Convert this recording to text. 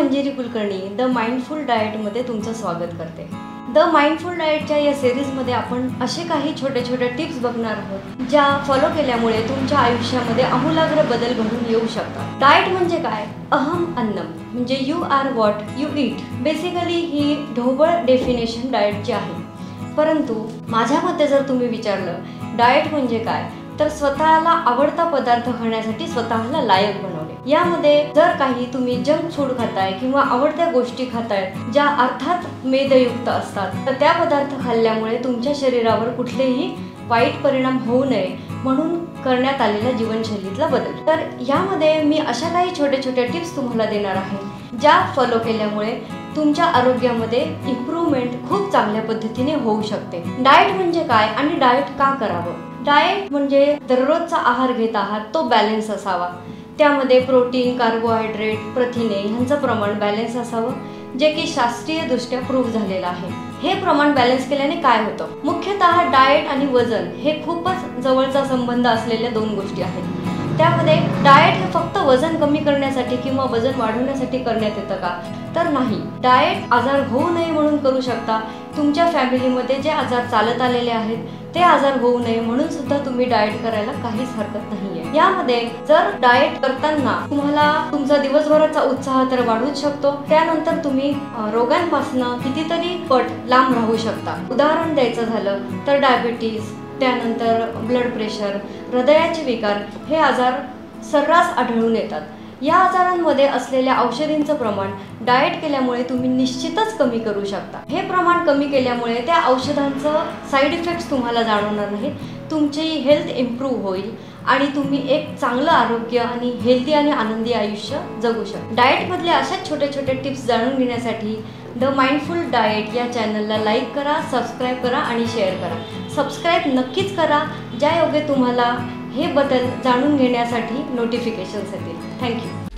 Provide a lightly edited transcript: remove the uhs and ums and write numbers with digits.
Manjiri Kulkarni the mindful डाएटमध्ये तुमचं स्वागत करते। द माइंडफुल डाएटच्या या सिरीजमध्ये आपण असे काही छोटे छोटे टिप्स बघणार आहोत ज्या फॉलो केल्यामुळे तुमच्या आयुष्यामध्ये आमूलाग्र बदल घडून येऊ शकतात। डाएट म्हणजे काय? अहम अन्नम म्हणजे you are what you eat. Basically ही ढोबळ डेफिनेशन डाएटची आहे, परंतु माझ्या मते जर तुम्ही विचारलं डाएट म्हणजे काय, तर स्वतःला आवडता पदार्थ खाण्यासाठी स्वतःला लायक बनवणे। यामध्ये जर काही तुम्ही जंक फूड खाताय किंवा आवडत्या गोष्टी खाताय ज्या अर्थात मेदयुक्त असतात, तर त्या पदार्थ खाल्ल्यामुळे तुमच्या शरीरावर कुठलेही वाईट परिणाम होऊ नये म्हणून करण्यात आलेल्या जीवनशैलीतला बदल। तर यामध्ये मी अशा काही छोटे छोटे टिप्स तुम्हाला देणार आहे ज्या फॉलो केल्यामुळे तुमच्या आरोग्यामध्ये इम्प्रूव्हमेंट खूप चांगल्या पद्धतीने होऊ शकते। डाएट म्हणजे काय आणि डाएट का करावं? डाएट म्हणजे दररोजचा आहार घेत आहात तो बॅलन्स असावा। त्यामध्ये प्रोटीन, कार्बोहायड्रेट, प्रथिने ह्यांचं प्रमाण बॅलन्स असावं, जे की शास्त्रीयदृष्ट्या प्रूव्ह झालेलं आहे। हे प्रमाण बॅलन्स केल्याने काय होतं? मुख्यतः डाएट आणि वजन हे खूपच जवळचा संबंध असलेल्या दोन गोष्टी आहेत। त्यामध्ये डाएट हे फक्त वजन कमी करण्यासाठी किंवा वजन वाढवण्यासाठी करण्यात येतं का? तर नाही। डाएट आजार होऊ नये म्हणून करू शकता। तुमच्या फॅमिलीमध्ये जे आजार चालत आलेले आहेत ते आजार होऊ नये म्हणून सुद्धा तुम्ही डाएट करायला काहीच हरकत नाहीये। यामध्ये जर डाएट करताना तुम्हाला तुमचा दिवसभराचा उत्साह तर वाढूच शकतो, त्यानंतर तुम्ही रोगांपासून कितीतरी पट लांब राहू शकता। उदाहरण द्यायचं झालं तर डायबिटीज, त्यानंतर ब्लड प्रेशर, हृदयाचे विकार हे आजार सर्रास आढळून येतात। या आजारांमध्ये असलेल्या औषधींचं प्रमाण डाएट केल्यामुळे तुम्ही निश्चितच कमी करू शकता। हे प्रमाण कमी केल्यामुळे त्या औषधांचं साईड इफेक्ट्स तुम्हाला जाणवणार नाहीत, तुमची हेल्थ इम्प्रूव्ह होईल आणि तुम्ही एक चांगलं आरोग्य आणि हेल्दी आणि आनंदी आयुष्य जगू शकता। डाएटमधले अशाच छोटे छोटे टिप्स जाणून घेण्यासाठी द माइंडफुल डाएट या चॅनलला लाईक करा, सबस्क्राईब करा आणि शेअर करा। सबस्क्राईब नक्कीच करा, ज्यायोगे तुम्हाला हे बदल जाणून घेण्यासाठी नोटिफिकेशन्स येतील। थँक्यू।